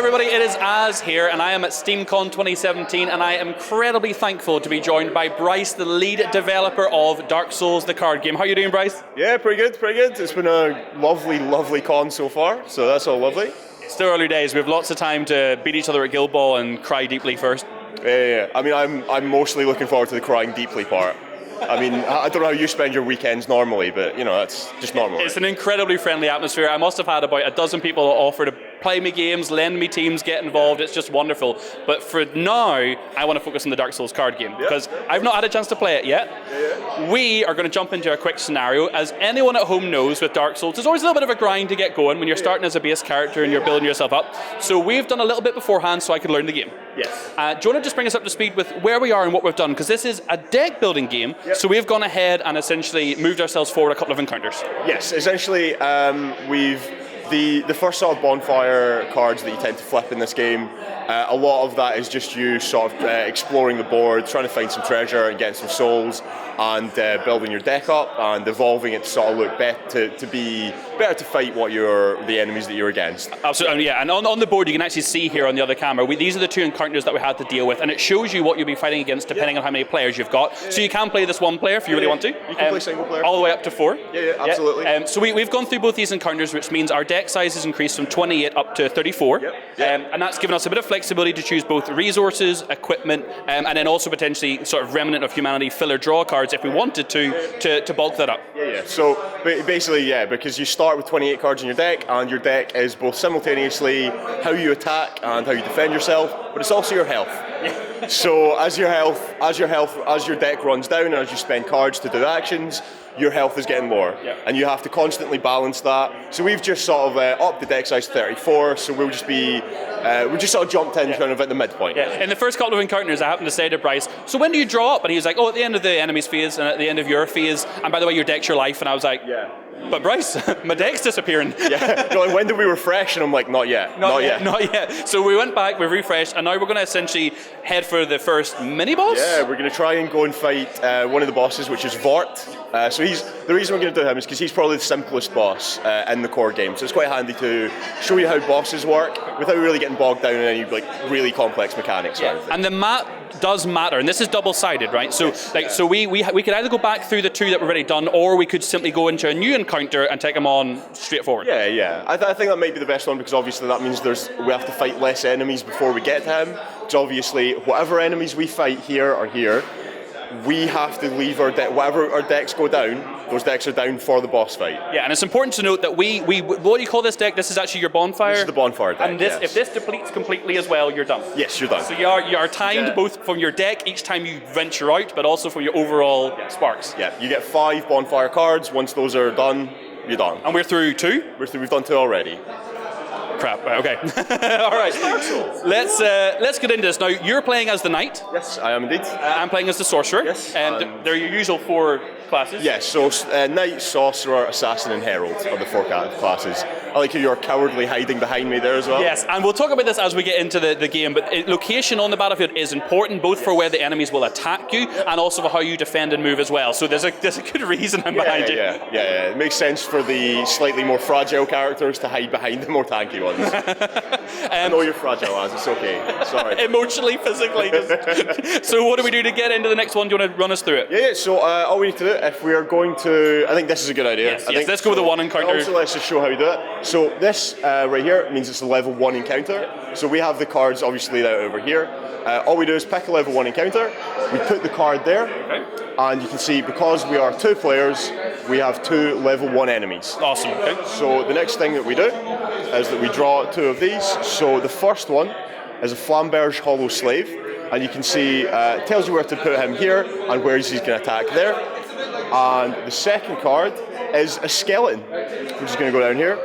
everybody, it is Az here, and I am at SteamCon 2017, and I am incredibly thankful to be joined by Bryce, the lead developer of Dark Souls, the card game. How are you doing, Bryce? Yeah, pretty good, pretty good. It's been a lovely, lovely con so far, so that's all lovely. It's still early days. We have lots of time to beat each other at Guild Ball and cry deeply first. Yeah. I mean, I'm mostly looking forward to the crying deeply part. I mean, I don't know how you spend your weekends normally, but, you know, that's just normal. It's an incredibly friendly atmosphere. I must have had about a dozen people offer to play me games, lend me teams, get involved. It's just wonderful. But for now, I want to focus on the Dark Souls card game, because I've not had a chance to play it yet. We are going to jump into a quick scenario. As anyone at home knows with Dark Souls, there's always a little bit of a grind to get going when you're starting as a base character and you're building yourself up. So we've done a little bit beforehand so I could learn the game. Yes. Do you want to just bring us up to speed with where we are and what we've done? Because this is a deck building game, so we've gone ahead and essentially moved ourselves forward a couple of encounters. Yes, essentially we've the first sort of bonfire cards that you tend to flip in this game, a lot of that is just you sort of exploring the board, trying to find some treasure and getting some souls, and building your deck up and evolving it to sort of look better, to be better to fight the enemies that you're against. Absolutely, yeah. And on the board you can actually see here on the other camera, these are the two encounters that we had to deal with, and it shows you what you'll be fighting against depending on how many players you've got. So you can play this one player if you really want to. You can play single player. All the way up to 4. Yeah, absolutely. So we've gone through both these encounters, which means our deck size has increased from 28 up to 34. And that's given us a bit of flexibility to choose both resources, equipment, and then also potentially sort of Remnant of Humanity filler draw cards if we wanted to bulk that up. So basically, because you start with 28 cards in your deck, and your deck is both simultaneously how you attack and how you defend yourself, but it's also your health. So as your deck runs down and as you spend cards to do actions, your health is getting lower, and you have to constantly balance that. So we've just sort of upped the deck size to 34, so we just sort of jumped in kind of at the midpoint. In the first couple of encounters, I happened to say to Bryce, so when do you draw up? And he was like, at the end of the enemy's phase and at the end of your phase, and by the way, your deck's your life. And I was like, but Bryce, my deck's disappearing. No, when did we refresh? And I'm like, not yet. Not yet. So we went back, we refreshed, and now we're going to essentially head for the first mini-boss? Yeah, we're going to try and go and fight one of the bosses, which is Vort. So the reason we're going to do him is because he's probably the simplest boss in the core game. So it's quite handy to show you how bosses work without really getting bogged down in any really complex mechanics. And the map does matter, and this is double-sided, right? So so we could either go back through the two that we've already done, or we could simply go into a new encounter and take them on straightforward. I think that might be the best one, because obviously that means we have to fight less enemies before we get to him. So obviously, whatever enemies we fight here or here, we have to leave our deck. Whatever our decks go down, those decks are down for the boss fight. Yeah, and it's important to note that we what do you call this deck? This is actually your bonfire. This is the bonfire deck. And if this depletes completely as well, you're done. Yes, you're done. So you are timed both from your deck each time you venture out, but also from your overall sparks. Yeah, you get 5 bonfire cards. Once those are done, you're done. And we're through 2? We've done 2 already. Crap. Okay. All right. Let's get into this now. You're playing as the knight. Yes, I am indeed. I'm playing as the sorcerer. Yes. And they're your usual 4 classes. Yes. So knight, sorcerer, assassin, and herald are the 4 classes. I like how you're cowardly hiding behind me there as well. Yes, and we'll talk about this as we get into the game. But location on the battlefield is important, both for where the enemies will attack you and also for how you defend and move as well. So there's a good reason I'm behind you. Yeah. It makes sense for the slightly more fragile characters to hide behind the more tanky ones. I know you're fragile, Az. It's okay. Sorry. Emotionally, physically. So what do we do to get into the next one? Do you want to run us through it? Yeah. So all we need to do, if we are going to, I think this is a good idea. Yes, let's go with the one encounter. Also, let's just show how we do it. So this right here means it's a level 1 encounter. So we have the cards obviously laid out over here. All we do is pick a level 1 encounter. We put the card there, and you can see because we are 2 players, we have 2 level 1 enemies. Awesome. Okay. So the next thing that we do is that we draw 2 of these. So the first one is a Flamberge Hollow Slave, and you can see it tells you where to put him here and where he's going to attack there. And the second card is a skeleton, which is going to go down here,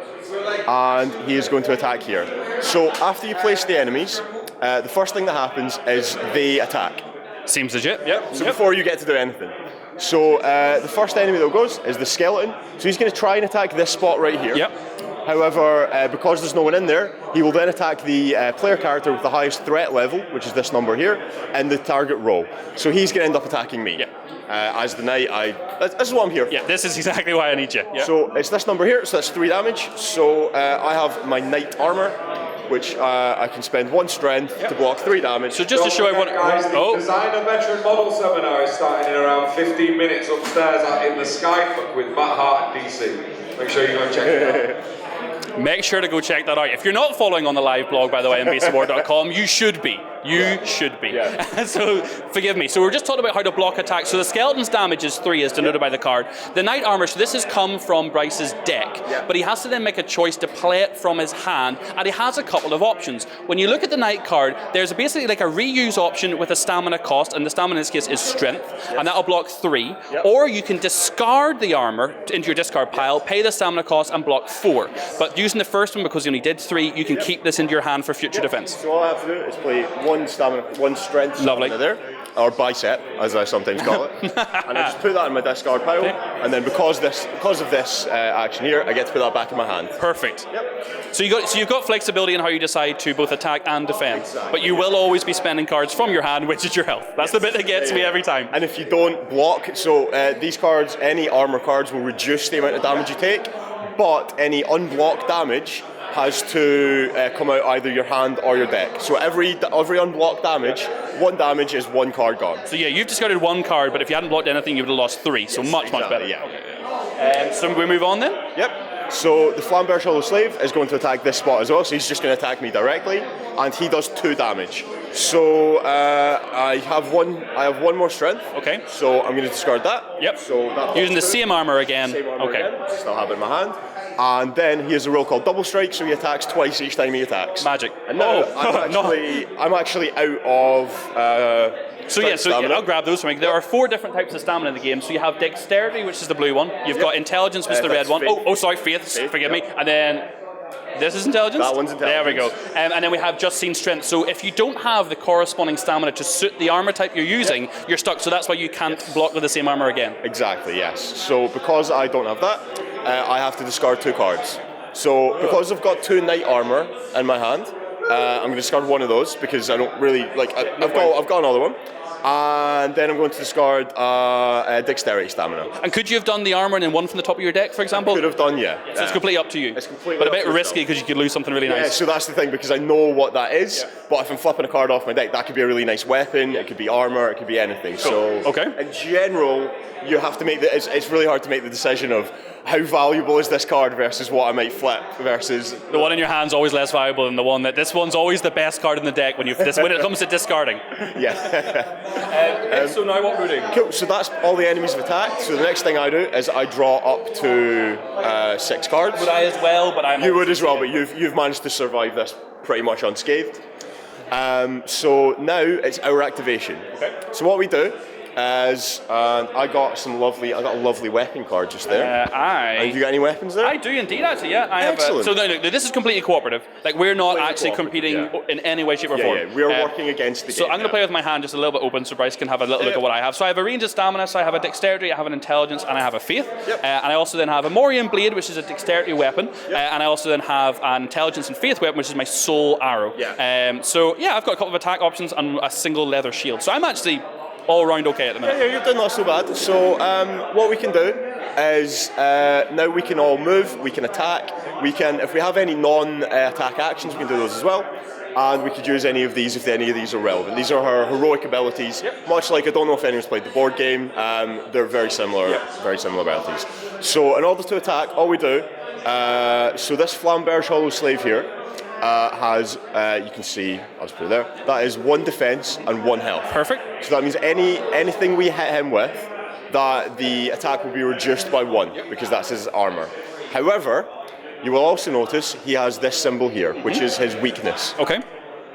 and he is going to attack here. So after you place the enemies, the first thing that happens is they attack. Seems legit. Yep. So before you get to do anything. So the first enemy that goes is the skeleton. So he's going to try and attack this spot right here. Yep. However, because there's no one in there, he will then attack the player character with the highest threat level, which is this number here, in the target row. So he's going to end up attacking me. Yep. As the knight, this is what I'm here for. Yeah, this is exactly why I need you. Yep. So it's this number here, so that's 3 damage. So I have my knight armor, which I can spend 1 strength to block 3 damage. So just to show everyone, guys, the Designer Veteran Model Seminar is starting in around 15 minutes upstairs in the Skyfuck with Matt Hart and DC. Make sure you go check it out. Make sure to go check that out. If you're not following on the live blog, by the way, on basewar.com, you should be. You should be. Yeah. So, forgive me. So we're just talking about how to block attacks. So the skeleton's damage is 3, as denoted by the card. The knight armor, so this has come from Bryce's deck, but he has to then make a choice to play it from his hand, and he has a couple of options. When you look at the knight card, there's basically like a reuse option with a stamina cost, and the stamina in this case is strength, and that'll block 3. Or you can discard the armor into your discard pile, pay the stamina cost, and block 4. But using the first one, because you only did 3, you can keep this into your hand for future defense. So all I have to do is play 1 stamina, 1 strength Lovely. there, or bicep, as I sometimes call it, and I just put that in my discard pile, and then because of this action here, I get to put that back in my hand. Perfect. So you've got flexibility in how you decide to both attack and defend, but you will always be spending cards from your hand, which is your health. That's the bit that gets me every time. And if you don't block, so these cards, any armor cards will reduce the amount of damage you take, but any unblocked damage has to come out either your hand or your deck. So every unblocked damage, 1 damage is 1 card gone. So yeah, you've discarded 1 card, but if you hadn't blocked anything, you would have lost 3. So much better. Yeah. So we move on then? Yep. So the Flamberge Hollow Slave is going to attack this spot as well, so he's just going to attack me directly, and he does 2 damage. So I have one more strength. Okay. So I'm going to discard that. Yep. So that using the same armor again. Same armor okay. again. Still have it in my hand. And then he has a roll called Double Strike, so he attacks twice each time he attacks. Magic. And now I'm actually out of. So I'll grab those for me. There are 4 different types of stamina in the game. So you have Dexterity, which is the blue one. You've got Intelligence, which is the red one. Faith. Forgive me. And then this is Intelligence? That one's Intelligence. There we go. And then we have Just Seen Strength. So if you don't have the corresponding stamina to suit the armor type you're using, you're stuck. So that's why you can't block with the same armor again. Exactly, yes. So because I don't have that, I have to discard 2 cards. So because I've got 2 knight armor in my hand, I'm going to discard 1 of those because I don't really like. I've got another one. And then I'm going to discard Dexterity Stamina. And could you have done the armor and then 1 from the top of your deck, for example? I could have done, yeah. So it's completely up to you. It's completely but a up bit to risky because you could lose something really nice. Yeah, so that's the thing, because I know what that is, but if I'm flipping a card off my deck, that could be a really nice weapon, it could be armor, it could be anything. Cool. So in general, you have to make it's really hard to make the decision of how valuable is this card versus what I might flip versus the one in your hand's always less valuable than the one that this one's always the best card in the deck when it comes to discarding. Yeah. So now what we're doing? Cool. So that's all the enemies have attacked. So the next thing I do is I draw up to 6 cards. Would I as well? But you would as well, but you've managed to survive this pretty much unscathed. So now it's our activation. Okay. So what we do is I got a lovely weapon card just there. Have you got any weapons there? I do indeed, actually. Yeah, I Excellent. have. So this is completely cooperative. Like we're not actually competing in any way, shape, or form. Yeah, we're working against the game. So I'm going to play with my hand just a little bit open, so Bryce can have a little look at what I have. So I have a range of stamina, so I have a dexterity, I have an intelligence, and I have a faith. And I also then have a Morian blade, which is a dexterity weapon, and I also then have an intelligence and faith weapon, which is my soul arrow. So yeah, I've got a couple of attack options and a single leather shield. So I'm actually all round okay at the minute. Yeah, you've done not so bad. So what we can do is now we can all move, we can attack, we can, if we have any non-attack actions, we can do those as well. And we could use any of these if any of these are relevant. These are her heroic abilities, much like, I don't know if anyone's played the board game, they're very similar abilities. So in order to attack, all we do, so this Flamberge Hollow Slave here, has, you can see, I'll just put it there, that is 1 defense and 1 health. Perfect. So that means anything we hit him with, that the attack will be reduced by 1, because that's his armor. However, you will also notice he has this symbol here, which is his weakness. Okay.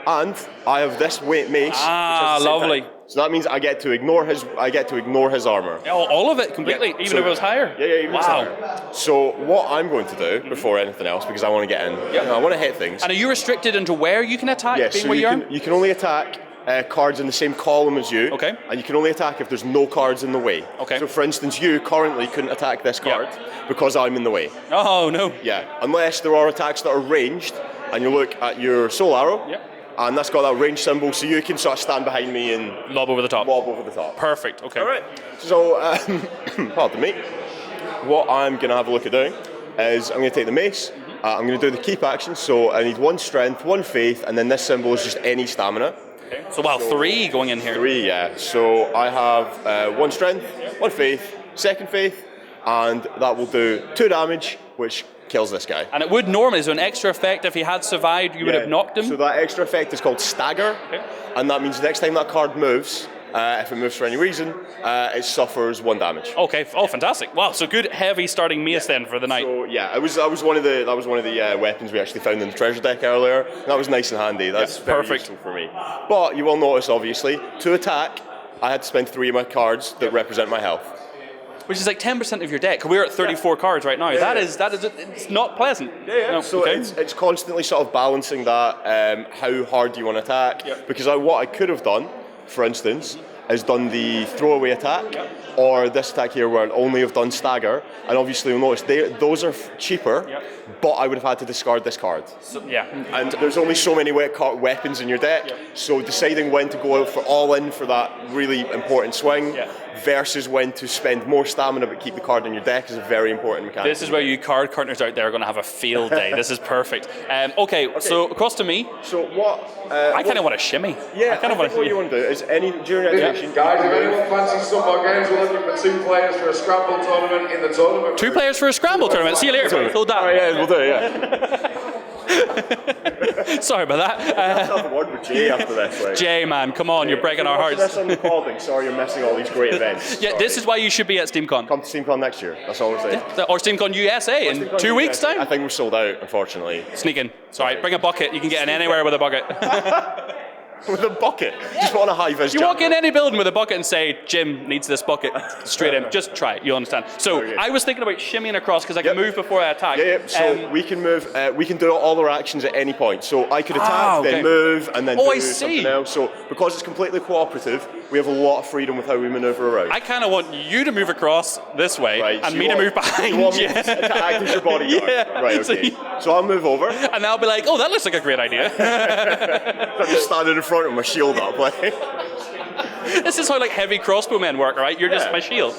And I have this mace. Which has the same lovely. type. So that means I get to ignore his armor. All of it completely, even if it was higher. Yeah, even if it's higher. So what I'm going to do before anything else, because I want to get in, I want to hit things. And are you restricted into where you can attack? Yeah, so you can only attack cards in the same column as you. Okay. And you can only attack if there's no cards in the way. Okay. So for instance, you currently couldn't attack this card because I'm in the way. Oh no. Yeah, unless there are attacks that are ranged, and you look at your soul arrow. Yep. And that's got that range symbol, so you can sort of stand behind me and lob over the top. Perfect. Okay. All right. So, pardon me. What I'm going to have a look at doing is I'm going to take the mace, I'm going to do the keep action, so I need 1 strength, 1 faith, and then this symbol is just any stamina. Okay. So, 3 going in here. 3, yeah. So I have 1 strength, 1 faith, 2nd faith, and that will do 2 damage, which kills this guy. And it would normally, so an extra effect, if he had survived, you would have knocked him? So that extra effect is called stagger, and that means the next time that card moves, if it moves for any reason, it suffers 1 damage. Okay. Oh, fantastic! Wow. So good, heavy starting mace then for the night. So yeah, that was one of the weapons we actually found in the treasure deck earlier. That was nice and handy. That's very perfect useful for me. But you will notice, obviously, to attack, I had to spend 3 of my cards that represent my health. Which is like 10% of your deck. We're at 34 cards right now. That is, it's not pleasant. No, so it's constantly sort of balancing that. How hard do you want to attack? Because what I could have done, for instance, is done the throwaway attack, or this attack here where I'd only have done stagger, and obviously you'll notice those are cheaper, but I would have had to discard this card. So, and there's only so many weapons in your deck, so deciding when to go out for all in for that really important swing versus when to spend more stamina but keep the card in your deck is a very important mechanic. This is where you card counters out there are going to have a field day. This is perfect. Okay, so across to me. So what? I kind of want to shimmy. Yeah, I kind of want to. What you want to do is during action. Guys, if anyone fancies Steamforged Games, we're looking for 2 players for a scramble tournament in the tournament. 2 players for a scramble tournament. See you later. Hold that. Oh, yeah, we'll do it, Sorry about that. Let's have a word with Jay after this. Like. Jay, man, come on, you're breaking our hearts. This on recording. Sorry, you're missing all these great events. Yeah, this is why you should be at SteamCon. Come to SteamCon next year. That's all we're saying. Or SteamCon USA in 2 weeks' time. I think we're sold out, unfortunately. Sneak in. Sorry, bring a bucket. You can get in anywhere with a bucket. With a bucket? Just want a high-vis You walk in any building with a bucket and say, Jim needs this bucket. Straight in. Just try it. You understand. So I was thinking about shimmying across because I can move before I attack. So we can move. We can do all our actions at any point. So I could attack, then move, and then do something else. So because it's completely cooperative, we have a lot of freedom with how we maneuver around. I kind of want you to move across this way and so me to move behind you. You want me to act as your bodyguard? Right, okay. So I'll move over. And I'll be like, oh, that looks like a great idea. I'm just standing in front with my shield up. Like. This is how like heavy crossbowmen work, right? You're just my shield.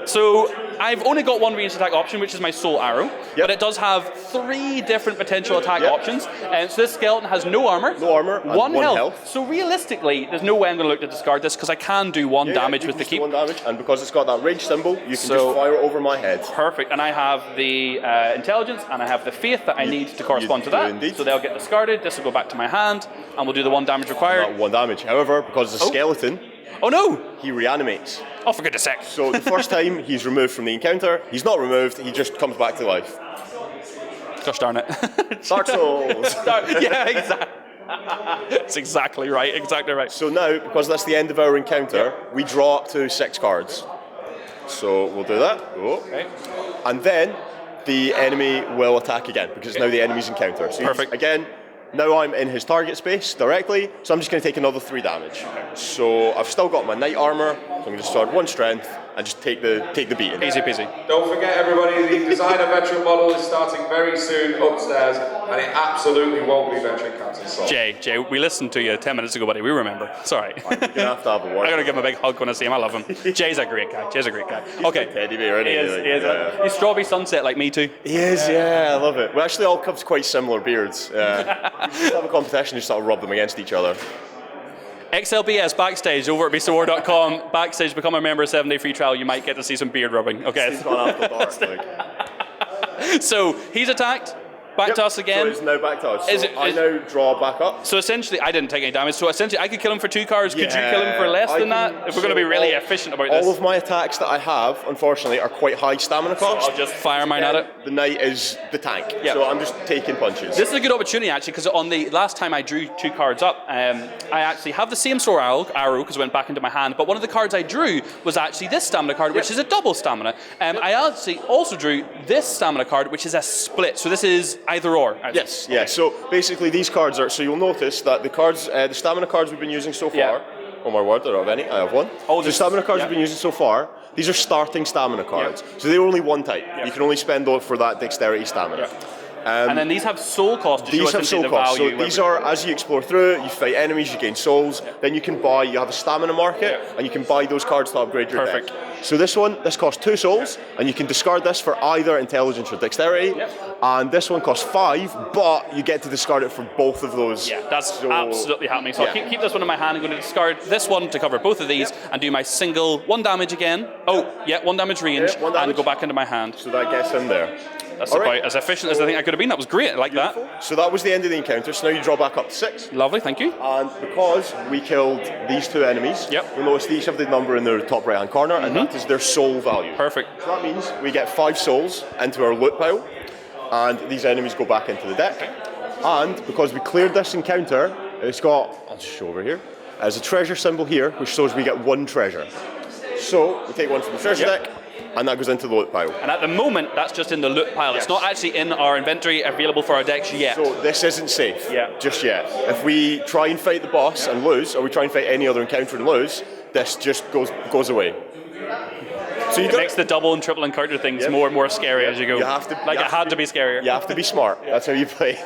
So I've only got 1 ranged attack option, which is my soul arrow, but it does have 3 different potential attack options. And so this skeleton has no armor, 1 health. So realistically, there's no way I'm going to look to discard this because I can do 1 damage with the keep. 1 damage, and because it's got that range symbol, you can just fire it over my head. Perfect. And I have the intelligence and I have the faith that I need to correspond to that. Indeed. So they'll get discarded. This will go back to my hand, and we'll do the 1 damage required. Not 1 damage. However, because it's a skeleton. Oh no! He reanimates. Oh, for goodness sake. So the first time he's removed from the encounter, he's not removed, he just comes back to life. Gosh darn it. Dark Souls. Yeah, exactly. That's exactly right, exactly right. So now, because that's the end of our encounter, we draw up to 6 cards. So we'll do that. Okay. And then the enemy will attack again, because it's now the enemy's encounter. So perfect. Again, now I'm in his target space directly, so I'm just going to take another 3 damage. So I've still got my knight armor, so I'm going to start 1 strength and just take the beating. Easy peasy. Don't forget, everybody, the designer veteran model is starting very soon upstairs, and it absolutely won't be veteran captain slot. Jay, we listened to you 10 minutes ago, buddy. We remember. Sorry. You're going to have a word. I'm going to give him a big hug when I see him. I love him. Jay's a great guy. Okay. Teddy bear, isn't he? He is. He's strawberry sunset like me too. He is, I love it. We actually all have quite similar beards. We just have a competition, just sort of rub them against each other. XLBS backstage over at beastofwar.com. Backstage, become a member of 7-day free trial. You might get to see some beard rubbing. Okay. He's gone after dark. So he's attacked. Back to us again. So it's now back to us. So I now draw back up. So essentially, I didn't take any damage. So essentially, I could kill him for 2 cards. Could you kill him for less than that? If we're going to be really efficient about this. All of my attacks that I have, unfortunately, are quite high stamina cost. So I'll just fire mine at it. The knight is the tank. So I'm just taking punches. This is a good opportunity, actually, because on the last time I drew 2 cards up, I actually have the same sword arrow because it went back into my hand. But one of the cards I drew was actually this stamina card, which is a double stamina. I actually also drew this stamina card, which is a split. So this is either or. Yes, yeah. So basically, these cards are. So you'll notice that the cards, the stamina cards we've been using so far. Oh my word, I don't have any. I have 1. Oh, the stamina cards we've been using so far. These are starting stamina cards. So they're only 1 type. You can only spend those for that dexterity stamina. And then these have soul cost to show These us have essentially soul the costs. So value. these are, as you explore through it, you fight enemies, you gain souls. Then you can buy. You have a stamina market, and you can buy those cards to upgrade your Perfect. deck. So this costs 2 souls, and you can discard this for either intelligence or dexterity. And this one costs 5, but you get to discard it for both of those. Yeah, that's absolutely happening. So I'll keep this one in my hand. I'm going to discard this one to cover both of these and do my single 1 damage again. Oh, yeah, 1 damage range, 1 damage. and go back into my hand. So that gets in there. That's about as efficient as I think I could have been. That was great. I like that. So that was the end of the encounter. So now you draw back up to 6. Lovely, thank you. And because we killed these 2 enemies, you'll notice these have the number in their top right hand corner, and that is their soul value. Perfect. So that means we get 5 souls into our loot pile, and these enemies go back into the deck. And because we cleared this encounter, it's got, I'll just show over here, there's a treasure symbol here, which shows we get 1 treasure. So we take 1 from the treasure deck, and that goes into the loot pile. And at the moment, that's just in the loot pile. It's not actually in our inventory available for our decks yet. So this isn't safe just yet. If we try and fight the boss and lose, or we try and fight any other encounter and lose, this just goes away. So it makes the double and triple encounter things more and more scary as you go. You have to, it had to be scarier. You have to be smart. That's how you play.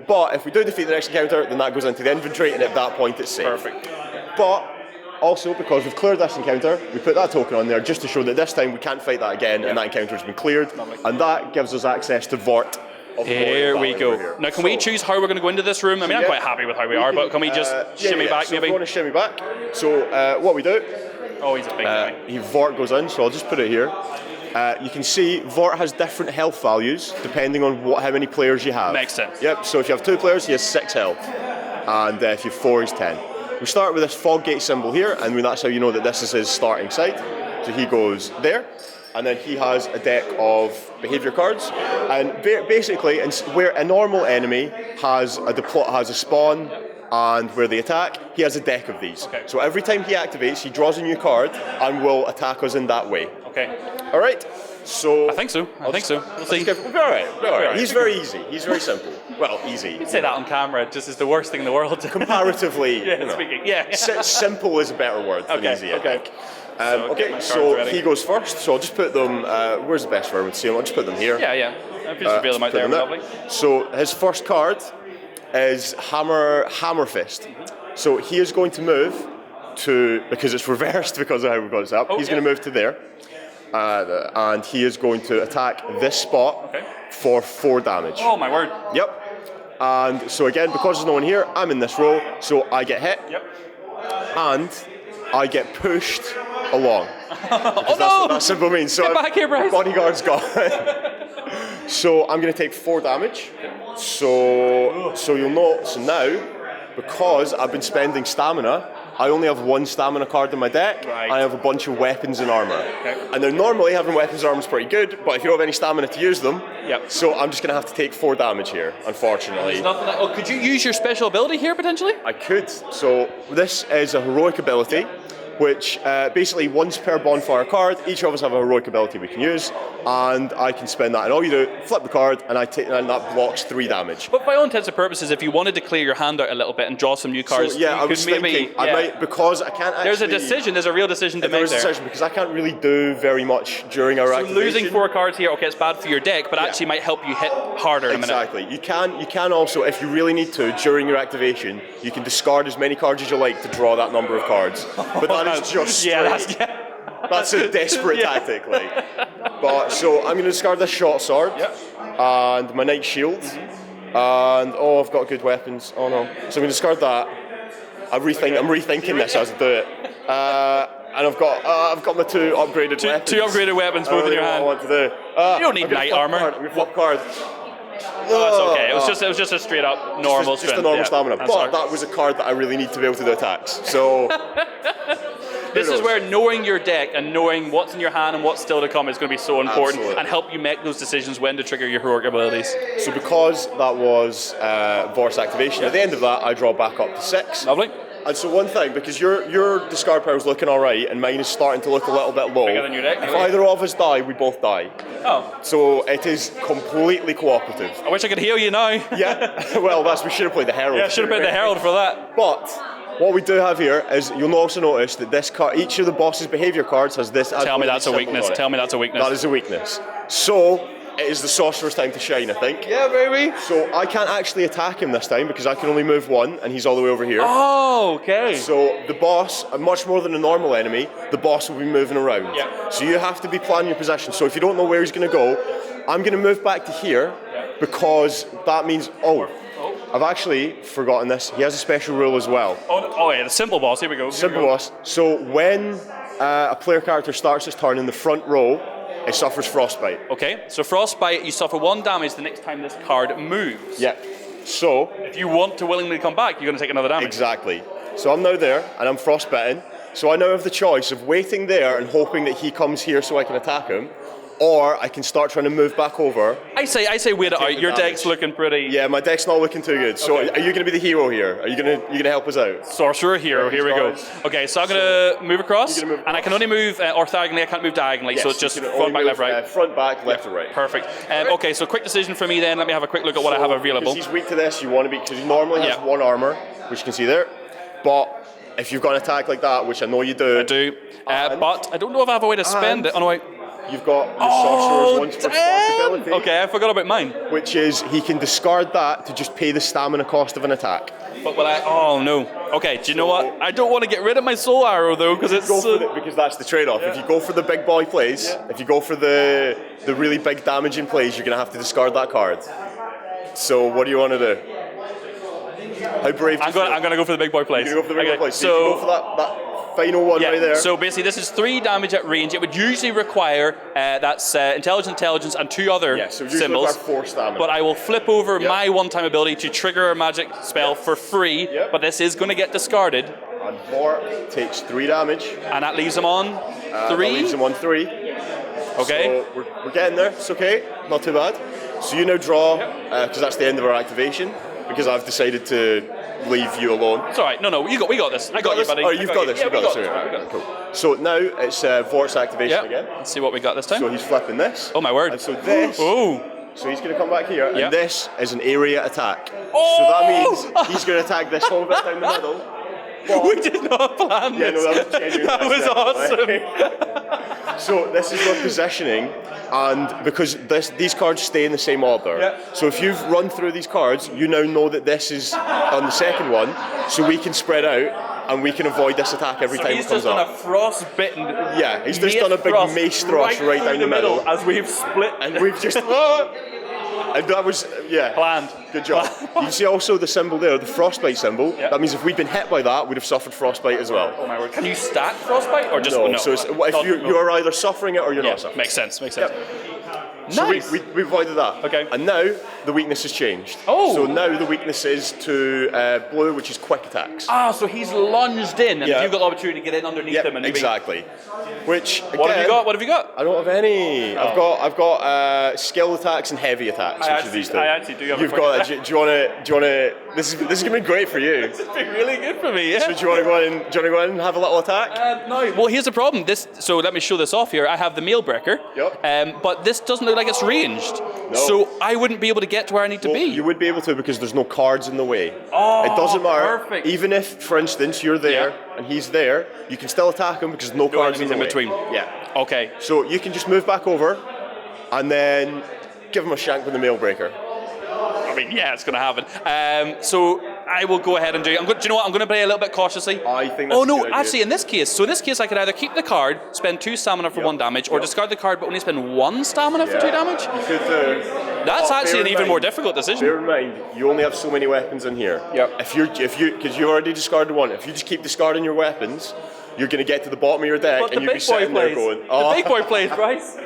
But if we do defeat the next encounter, then that goes into the inventory, and at that point it's safe. Perfect. But also, because we've cleared this encounter, we put that token on there just to show that this time we can't fight that again, and that encounter has been cleared. And that gives us access to Vort. Here we go. Now, can we choose how we're going to go into this room? I mean, I'm quite happy with how we are, but can we just shimmy back so maybe? If we want to shimmy back, so what we do, oh, he's a big guy. Vort goes in, so I'll just put it here. You can see Vort has different health values depending on how many players you have. Makes sense. Yep, so if you have 2 players, he has 6 health, and if you have 4, he's 10. We start with this fog gate symbol here, and that's how you know that this is his starting side. So he goes there, and then he has a deck of behavior cards. And basically, where a normal enemy has a spawn and where they attack, he has a deck of these. Okay. So every time he activates, he draws a new card and will attack us in that way. Okay. All right. So I think so. We'll see. We'll be all right. He's very easy. He's very simple. Well, easy. You'd say that on camera, just is the worst thing in the world. Comparatively, speaking. Simple is a better word than easy. Okay. So he goes first. So I'll just put them. Where's the best for him to see them? I'll just put them here. Yeah. I'll just reveal them out there. Lovely. So his first card is Hammer Fist. So he is going to move to, because it's reversed because of how we've got this up. He's going to move to there. And he is going to attack this spot for 4 damage. Oh my word. Yep. And so again, because there's no one here, I'm in this row, so I get hit. Yep. And I get pushed along. Oh that's no! what that symbol means. So Get back here, Bryce. Bodyguard's gone. So I'm going to take 4 damage. So you'll know. So now, because I've been spending stamina, I only have 1 stamina card in my deck. Right. I have a bunch of weapons and armor. And then normally having weapons and armor is pretty good, but if you don't have any stamina to use them, so I'm just going to have to take 4 damage here, unfortunately. Could you use your special ability here potentially? I could. So this is a heroic ability, which basically once per bonfire card, each of us have a heroic ability we can use, and I can spend that. And all you do, flip the card, and that blocks 3 damage. But by all intents and purposes, if you wanted to clear your hand out a little bit and draw some new cards, So, I was thinking, I might, because I can't actually... There's a real decision to make there. There's a decision, because I can't really do very much during our activation. Losing 4 cards here, okay, it's bad for your deck, but actually might help you hit harder in a minute. Exactly. You can also, if you really need to, during your activation, you can discard as many cards as you like to draw that number of cards. But that is just that's a desperate tactic, But so I'm going to discard this short sword and my knight shield, and I've got good weapons. Oh no! So I'm going to discard that. I'm rethinking this as I do it. And I've got my 2 upgraded weapons. 2 upgraded weapons, both in your hand. I want to do. You don't need knight armor. We flip card. That's okay. It was just a straight up normal just a normal stamina. That's But that was a card that I really need to be able to do attacks. So this is where knowing your deck and knowing what's in your hand and what's still to come is going to be so important and help you make those decisions when to trigger your heroic abilities. So because that was Vor's activation, at the end of that I draw back up to 6. Lovely. And so one thing, because your discard power is looking alright and mine is starting to look a little bit low, bigger than your deck, if either of us die, we both die. Oh. So it is completely cooperative. I wish I could heal you now. Yeah, well, we should have played the Herald. Yeah, should have played the Herald for that. But what we do have here is, you'll also notice that this card, each of the boss's behaviour cards has this. Tell me that's a weakness. Tell me that's a weakness. That is a weakness. So it is the sorcerer's time to shine, I think. Yeah, baby. So I can't actually attack him this time because I can only move one, and he's all the way over here. Oh, okay. So the boss, much more than a normal enemy, the boss will be moving around. Yeah. So you have to be planning your position. So if you don't know where he's going to go, I'm going to move back to here because that means, I've actually forgotten this. He has a special rule as well. Oh yeah, the simple boss. Here we go. Simple boss. So when a player character starts his turn in the front row, it suffers frostbite. Okay, so frostbite, you suffer 1 damage the next time this card moves. Yeah. So If you want to willingly come back, you're going to take another damage. exactly. So I'm now there and I'm frostbitten. So I now have the choice of waiting there and hoping that he comes here so I can attack him, or I can start trying to move back over. I say wait it out. Your deck's looking pretty. Yeah, my deck's not looking too good. So Okay. are you going to be the hero here? Are you going to help us out? Sorcerer hero. Here we go. Okay, so I'm going to move across, You're gonna move and I can only move orthogonally. I can't move diagonally, so Yes, it's just you can front, only back, move, left, right. front, back, left, or right. Perfect. Okay, so quick decision for me then. Let me have a quick look at what I have available. Because he's weak to this, you want to be, because he normally has 1 armor, which you can see there. But if you've got an attack like that, which I know you do, I do, but I don't know if I have a way to spend it. Oh no, wait. you've got your sorcerer's once per spark ability, Okay, I forgot about mine. which is he can discard that to just pay the stamina cost of an attack. But will I? Oh no. Okay, do you know what? I don't want to get rid of my soul arrow though, because it's. Go for it because that's the trade-off. If you go for the big boy plays, if you go for the really big damaging plays, you're going to have to discard that card. So what do you want to do? How brave? Do you feel? I'm going to go for the big boy plays. You're going to go for the big boy plays. So, you go for that final one right there. So basically, this is 3 damage at range. It would usually require that's intelligence, and 2 other so usually symbols. our 4 stamina. But I will flip over my one-time ability to trigger a magic spell for free. But this is going to get discarded. And Bork takes 3 damage. And that leaves him on 3. That leaves him on 3. Okay. So we're getting there. It's okay. Not too bad. So you now draw, because that's the end of our activation, because I've decided to leave you alone. It's all right. No, we got this. I got you, buddy. Oh, you've got this. Yeah, You've got this. Right, cool. So now it's Vort's activation again. Let's see what we got this time. So he's flipping this. Oh my word. And so this. Oh. So he's going to come back here, and this is an area attack. Oh! So that means he's going to attack this whole bit down the middle. We did not plan this. Yeah, no, that was genuine. That was awesome. So this is our positioning, and because these cards stay in the same order. So if you've run through these cards, you now know that this is on the second one, so we can spread out and we can avoid this attack every time it comes up. He's just done a frostbitten. Yeah, he's just done a big mace thrust right down the middle, as we've split. And we've just. And that was, planned. Good job. You can see also the symbol there, the frostbite symbol. That means if we'd been hit by that, we'd have suffered frostbite as well. Oh my word. Can you stack frostbite or just no? So it's, if you're either suffering it or you're not suffering. Makes sense. Nice. So we avoided that. Okay. And now the weakness has changed. Oh. So now the weakness is to blue, which is quick attacks. So he's lunged in, and you've got the opportunity to get in underneath him. And exactly. Which again, what have you got? I don't have any. Oh. I've got skill attacks and heavy attacks. I actually do have. You've got. Do you want to? This is gonna be great for you. This has been really good for me. Yeah. So do you want to go in and have a little attack? No. Well, here's the problem. So let me show this off here. I have the mail breaker. Yep. But this doesn't look like it's ranged. No. So I wouldn't be able to get to where I need to be. You would be able to because there's no cards in the way. Oh, it doesn't matter. Perfect. Even if, for instance, you're there and he's there, you can still attack him because there's no cards in the way. between. Yeah. Okay. So you can just move back over and then give him a shank with the mail breaker. I mean, yeah, it's going to happen. So I will go ahead and do. Do you know what? I'm going to play a little bit cautiously. I think. That's a good idea. Actually, in this case, I could either keep the card, spend 2 stamina for 1 damage, or discard the card but only spend 1 stamina for 2 damage. You could. That's actually an even more difficult decision. Bear in mind, you only have so many weapons in here. Yep. Because you already discarded 1. If you just keep discarding your weapons, you're going to get to the bottom of your deck and you'll be sitting there going, The big boy plays, Bryce.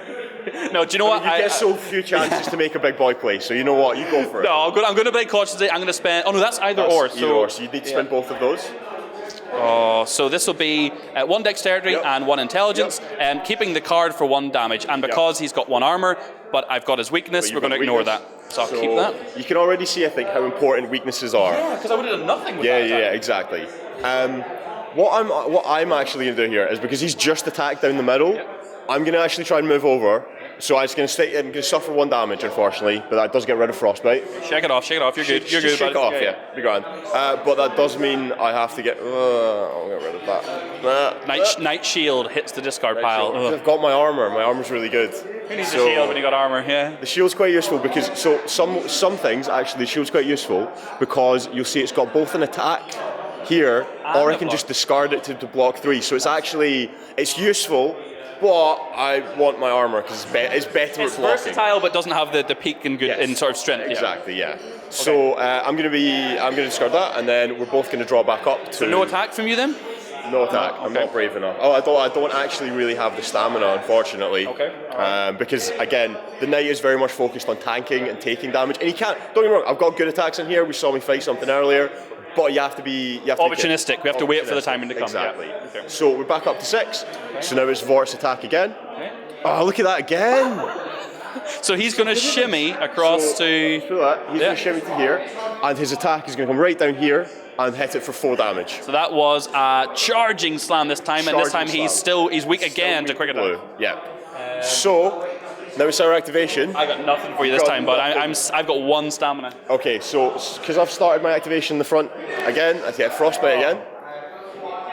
No, do you know what? You get so few chances to make a big boy play, so you know what? You go for it. No, I'm going to play cautiously. I'm going to spend. Oh no, that's either or. So you need to spend both of those. So this will be 1 dexterity and 1 intelligence, and keeping the card for 1 damage. And because he's got 1 armor, but I've got his weakness, we're going to ignore that. So I'll keep that. You can already see, I think, how important weaknesses are. Yeah, because I would have done nothing with that. Yeah, exactly. What I'm actually going to do here is because he's just attacked down the middle, I'm going to actually try and move over So I'm going to suffer 1 damage, unfortunately, but that does get rid of frostbite. Shake it off. You're good. You're good, Shake it buddy. off, yeah. Be grand. But that does mean I have to get. I'll get rid of that. Night shield hits the discard pile. I've got my armor. My armor's really good. Who needs a shield when you got armor? Yeah. The shield's quite useful because some things actually the shield's quite useful because you'll see it's got both an attack here, or I can just discard it to block 3. So it's useful. But I want my armor because it's better at blocking. Versatile, but doesn't have the peak in in sort of strength. Exactly, yeah. So I'm going to discard that, and then we're both going to draw back up. So no attack from you then? No attack. I'm not brave enough. Oh, I don't actually really have the stamina, unfortunately. Okay. Because again, the knight is very much focused on tanking and taking damage, and he can't. Don't get me wrong. I've got good attacks in here. We saw me fight something earlier. But you have to be opportunistic. We have to wait for the timing to come. Exactly. Yeah. Okay. So we're back up to 6. Okay. So now it's Vort's attack again. Okay. Oh, look at that again! So he's going to shimmy across to. He's going to shimmy to here, and his attack is going to come right down here and hit it for 4 damage. So that was a charging slam this time, and this time he's weak again to quick attack. Yeah. So. Now it's our activation. I got nothing for you this time, but I've got 1 stamina. Okay, so because I've started my activation in the front again, I get frostbite again.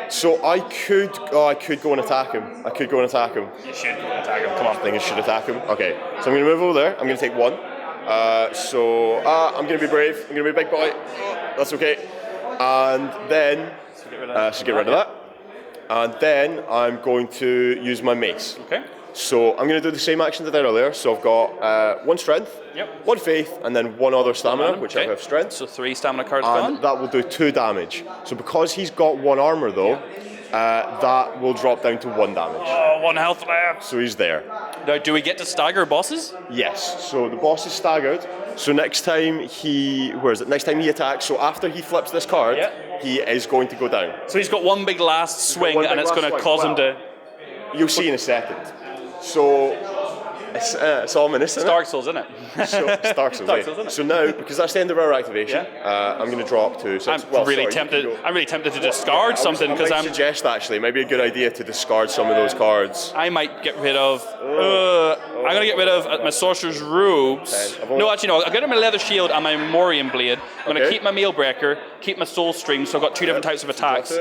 So I could go and attack him. You should go and attack him. Come on. I think I should attack him. Okay, so I'm going to move over there. I'm going to take 1. I'm going to be brave. I'm going to be a big boy. That's okay. And then get rid of that. And then I'm going to use my mace. Okay. So I'm going to do the same action that I did earlier. So I've got 1 strength, 1 faith, and then 1 other stamina, which I have strength. So 3 stamina cards and gone. That will do 2 damage. So because he's got 1 armor though, that will drop down to 1 damage. Oh, 1 health left. So he's there. Now, do we get to stagger bosses? Yes. So the boss is staggered. So next time he attacks. So after he flips this card, he is going to go down. So he's got 1 big last swing, and it's going to cause him to. You'll see in a second. So it's ominous, isn't it? Dark Souls, isn't it? So it's Dark Souls, Dark Souls, isn't it? So now, because that's the end of our activation, I'm going to drop to 6. I'm really tempted to discard something because I suggest actually it might be a good idea to discard some of those cards. I might get rid of. I'm going to get rid of my Sorcerer's Robes. No, actually, no. I'll get rid of my Leather Shield and my Morian Blade. I'm going to keep my Mail Breaker, keep my Soul Stream, so I've got 2 different types of attacks.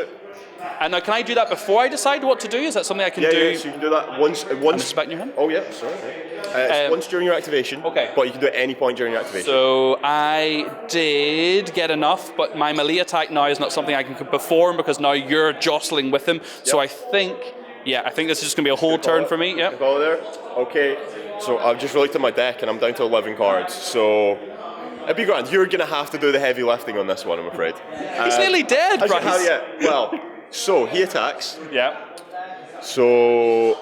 And now, can I do that before I decide what to do? Is that something I can do? Yeah, so you can do that once. I'm expecting your hand? Oh, yeah, sorry. It's once during your activation, but you can do it at any point during your activation. So I did get enough, but my melee attack now is not something I can perform because now you're jostling with him. So I think this is just going to be a whole turn for me. Yeah. Follow there. Okay. So I've just looked at my deck and I'm down to 11 cards. So it'd be grand. You're going to have to do the heavy lifting on this one, I'm afraid. He's nearly dead, Bryce. Well, so he attacks. Yeah. So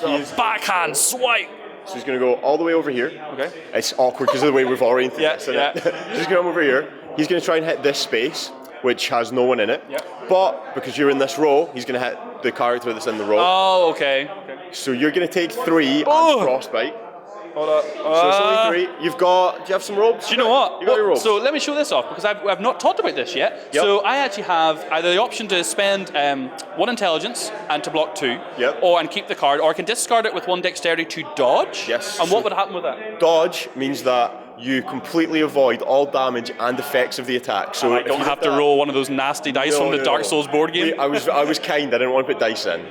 he's backhand swipe. So he's going to go all the way over here. Okay. It's awkward because of the way we've oriented this. He's going to come over here. He's going to try and hit this space, which has no one in it. But because you're in this row, he's going to hit the character that's in the row. Oh, okay. So you're going to take 3 and frostbite. Hold up. So it's only 3. Do you have some robes? Do you know what? You got your robes. So let me show this off because I've not talked about this yet. So I actually have either the option to spend 1 intelligence and to block 2, and keep the card, or I can discard it with 1 dexterity to dodge. Yes. And what would happen with that? Dodge means that you completely avoid all damage and effects of the attack. So I don't have to roll one of those nasty dice from the Dark Souls board game. I was kind. I didn't want to put dice in.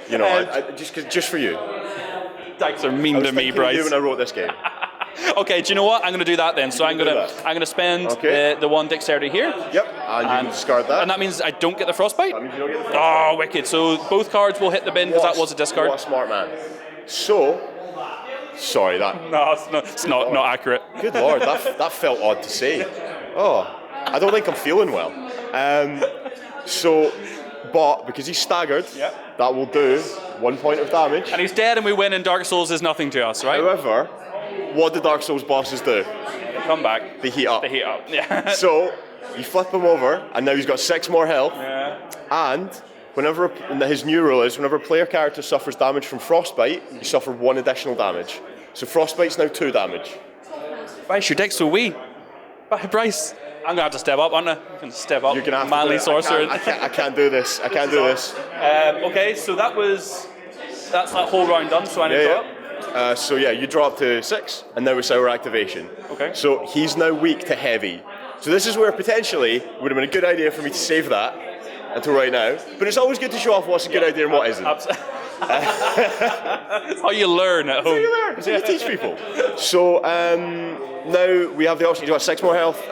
You know, just for you. Dice are mean to me, Bryce. I was when I wrote this game. Okay, do you know what? I'm going to do that then. So I'm going to spend the 1 dexterity here. And you can discard that. And that means I don't get the frostbite? That means you don't get the frostbite. Oh, wicked. So both cards will hit the bin because that was a discard. What a smart man. So, sorry, that... No, it's not accurate. Good Lord, that felt odd to say. Oh, I don't think I'm feeling well. But because he's staggered, that will do 1 point of damage. And he's dead and we win, and Dark Souls is nothing to us, right? However, what do Dark Souls bosses do? They come back. They heat up. Yeah. So you flip him over, and now he's got 6 more health. Yeah. And his new rule is whenever a player character suffers damage from frostbite, you suffer 1 additional damage. So frostbite's now 2 damage. Bryce, your deck's so wee. Bryce, I'm going to have to step up, aren't I? I'm going to step up. You're going to have manly to sorcerer. I can't do this. I can't do this. Okay, so that's that whole round done, so I need to go up. So yeah, you drop to 6, and now it's our activation. Okay. So he's now weak to heavy. So this is where potentially would have been a good idea for me to save that until right now. But it's always good to show off what's a good idea and what isn't. That's how you learn at home. That's how you teach people. So now we have the option. You've got 6 more health.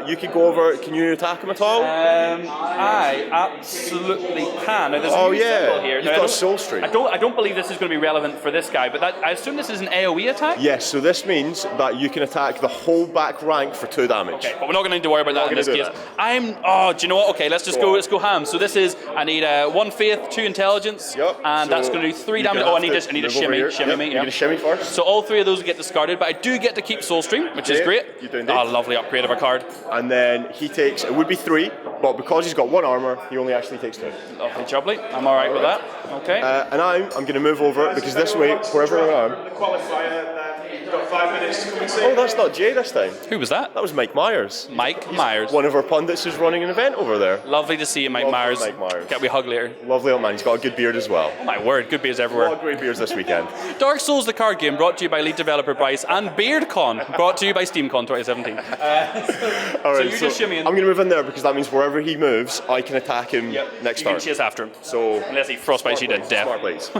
You can go over. Can you attack him at all? I absolutely can. Now, there's a new symbol here. You've Now, got Soul Stream. I don't believe this is going to be relevant for this guy, but I assume this is an AoE attack? Yes, so this means that you can attack the whole back rank for 2 damage. Okay, but we're not going to need to worry about that in this case. Do you know what? Okay, let's go ham. So this is, I need 1 faith, 2 intelligence, and that's going to do 3 damage. Oh, I need a shimmy, me. You get a shimmy first. So all 3 of those get discarded, but I do get to keep Soul Stream, which is great. You do indeed. Lovely upgrade of a card. And then he takes, it would be 3, but because he's got 1 armor, he only actually takes 2. Lovely jubbly. I'm alright with that. Okay. And I'm going to move over, because this way, wherever I am... The qualifier, you've got 5 minutes to come and see. Oh, that's not Jay this time. Who was that? That was Mike Myers. Mike Myers. One of our pundits is running an event over there. Lovely to see you, Mike Myers. Mike Myers. Get we hug later. Lovely old man. He's got a good beard as well. Oh my word, good beers A everywhere. lot of great beers this weekend. Dark Souls, the card game, brought to you by lead developer Bryce, and BeardCon, brought to you by SteamCon 2017. All right, you're just shimmying. I'm going to move in there because that means wherever he moves, I can attack him next You turn. can chase after him. So Unless he frostbites you to death. Smart plays.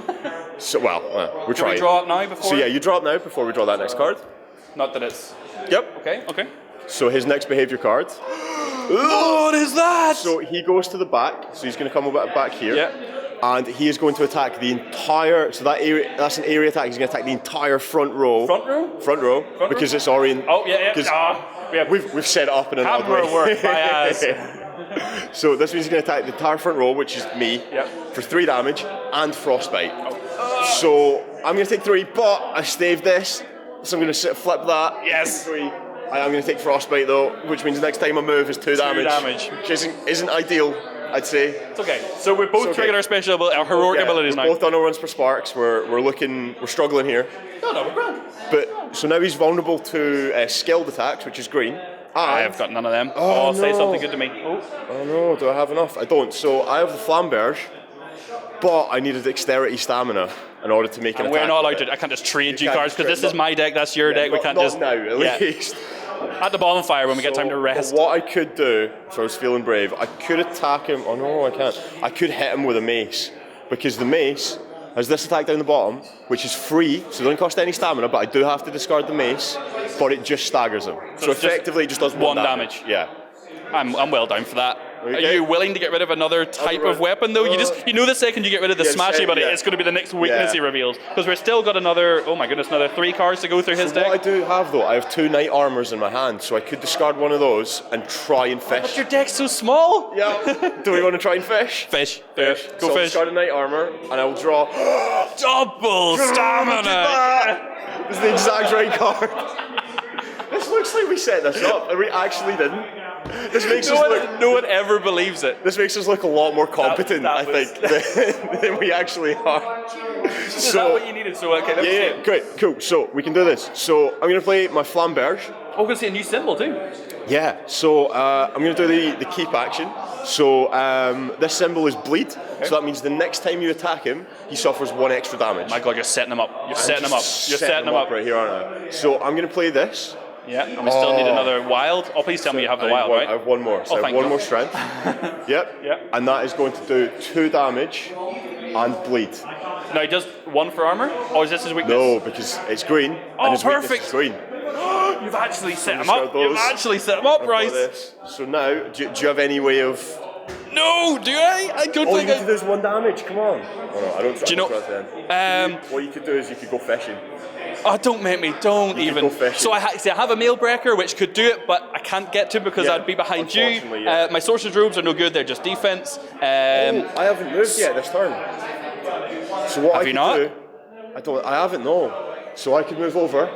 So we're Do trying. we draw up now before? So yeah, you draw up now before we draw that next card. Not that it's... Yep. Okay. So his next behavior card. What is that? So he goes to the back. So he's going to come about back here. Yeah. And he is going to attack the entire. So that area, that's an area attack. He's going to attack the entire front row. Front row? Front row. Because it's already. Oh, yeah. Because we've set it up in an odd Camera way. work, my ass. So this means he's going to attack the entire front row, which is me, for 3 damage and frostbite. So I'm going to take 3, but I staved this, so I'm going to flip that. Yes. 3. I am going to take frostbite though, which means the next time I move is 2 damage. Which isn't ideal, I'd say. It's okay. So we've both triggered our special ability, our heroic abilities now. We've both done our runs for sparks. We're struggling here. No, we're grand. But so now he's vulnerable to skilled attacks, which is green. I have got none of them. Oh, Say no. something good to me. Oh no, do I have enough? I don't. So I have the flamberge, but I need a dexterity stamina in order to make an And attack. we're not allowed to. I can't just trade you can't cards because just this is my deck. That's your deck. We can't not just now, at least. At the bonfire when we get time to rest. But what I could do, if I was feeling brave, I could attack him. Oh no, I can't. I could hit him with a mace, because the mace has this attack down the bottom, which is free, so it doesn't cost any stamina, but I do have to discard the mace, but it just staggers him. So effectively, it just does 1 damage. Yeah. I'm well down for that. Okay. Are you willing to get rid of another type of weapon though? You know the second you get rid of the smashy buddy, it's going to be the next weakness he reveals. Because we're still got another 3 cards to go through his deck. What I do have though, I have 2 knight armors in my hand, so I could discard one of those and try and fish. But your deck's so small. Yeah. Do we want to try and fish? Fish. Go Go fish. Discard a knight armor, and I will draw. Double stamina. This is the exact right card. This looks like we set this up, and we actually didn't. This makes no one ever believes it. This makes us look a lot more competent, I think, than we actually are. Is that what you needed? So okay, yeah, great, cool. So we can do this. So I'm going to play my flamberge. Oh, we're going to see a new symbol too. Yeah. So I'm going to do the keep action. So this symbol is bleed. Okay. So that means the next time you attack him, he suffers 1 extra damage. My God, you're setting him up. You're setting him up right here, aren't I? So I'm going to play this. Yeah, and we still need another wild. Oh, please tell me you have the wild, right? I have 1 more. So I have 1 more strength. Yep. And that is going to do 2 damage and bleed. Now, just 1 for armor? Or is this his weakness? No, because it's green. And his perfect. Weakness is green. You've actually set him up. You've actually set him up, Bryce. So now, do you have any way of... No, do I? I don't think All you need to do is 1 damage, come on. Oh, no, I don't do you know, what you could do is you could go fishing. Oh, don't make me, don't even. So I have a mail breaker which could do it, but I can't get to because I'd be behind you. Yeah. My sorcerer's robes are no good, they're just defense. I haven't moved yet this turn. So what have you not? I haven't, no. So I can move over.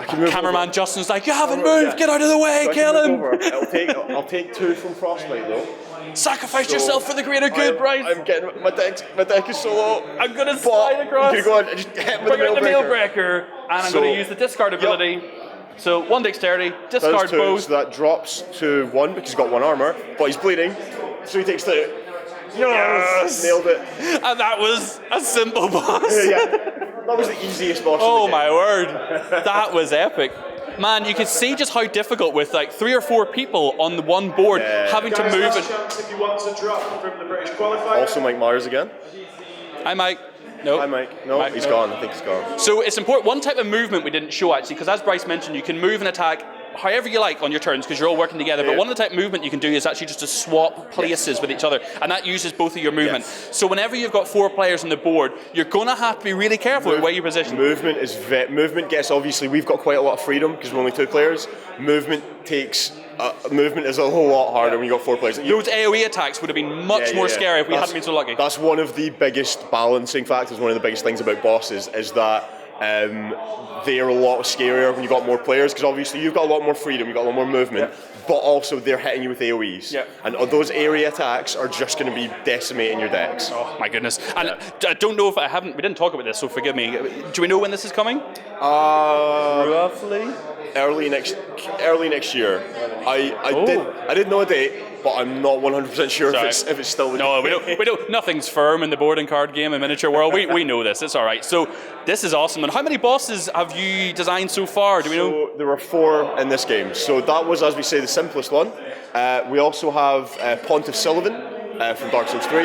Cameraman Justin's like, you haven't moved, get out of the way, kill him. I'll take 2 from frostbite though. Sacrifice yourself for the greater good, Bryce. I'm getting my deck is so low. I'm gonna slide across. I'm gonna go and just hit him with the mail breaker, and I'm gonna use the discard ability. So 1 dexterity, discard both. So that drops to 1 because he's got 1 armor, but he's bleeding, so he takes 2. Yes! Nailed it. And that was a simple boss. Yeah. That was the easiest boss. Oh in the game. my word, that was epic. Man, you could see just how difficult with like 3 or 4 people on the one board having to Guys, move last it. chance if you want to drop from the British qualifier. Also, Mike Myers again. Hi, Mike. No. Hi, Mike. No, Mike, he's no. gone. I think he's gone. So it's important. One type of movement we didn't show actually, because as Bryce mentioned, you can move and attack however you like on your turns because you're all working together. But one of the type of movement you can do is actually just to swap places with each other, and that uses both of your movement. So whenever you've got 4 players on the board, you're gonna have to be really careful with where you position. Movement is movement gets, obviously we've got quite a lot of freedom because we're only 2 players. Movement is a whole lot harder when you got 4 players. Those AoE attacks would have been much more scary if we hadn't been so lucky. That's one of the biggest balancing factors. One of the biggest things about bosses is that they're a lot scarier when you got more players because obviously you've got a lot more freedom, you've got a lot more movement, but also they're hitting you with AoEs. And those area attacks are just going to be decimating your decks. Oh my goodness! And I don't know if we didn't talk about this, so forgive me. Do we know when this is coming? Roughly early next year. I didn't know a date, but I'm not 100% sure if it's still the No, we don't. Nothing's firm in the board and card game and miniature world. We know this. It's all right. So this is awesome. And how many bosses have you designed so far? Do we know? So there were 4 in this game. So that was, as we say, the simplest one. We also have Pontiff Sullivan from Dark Souls 3.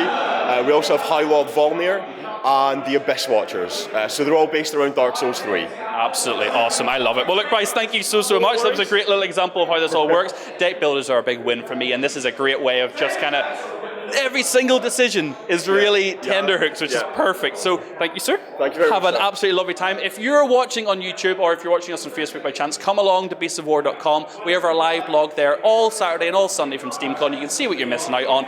We also have High Lord Volnir and the Abyss Watchers. So they're all based around Dark Souls 3. Absolutely awesome. I love it. Well, look, Bryce, thank you so much. That was a great little example of how this all works. Deck builders are a big win for me, and this is a great way of just kind of every single decision is really tender hooks, which is perfect. So thank you, sir. Thank you very much. Have an absolutely lovely time. If you're watching on YouTube or if you're watching us on Facebook by chance, come along to beastsofwar.com. We have our live blog there all Saturday and all Sunday from SteamCon. You can see what you're missing out on.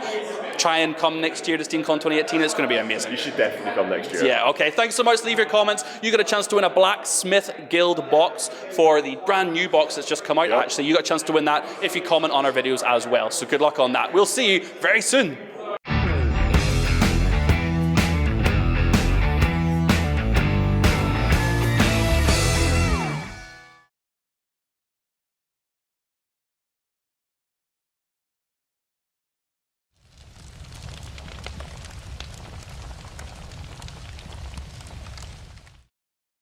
Try and come next year to SteamCon 2018. It's going to be amazing. You should definitely come next year. Yeah, okay. Thanks so much. Leave your comments. You got a chance to win a Blacksmith Guild box for the brand new box that's just come out. Actually, you got a chance to win that if you comment on our videos as well. So good luck on that. We'll see you very soon.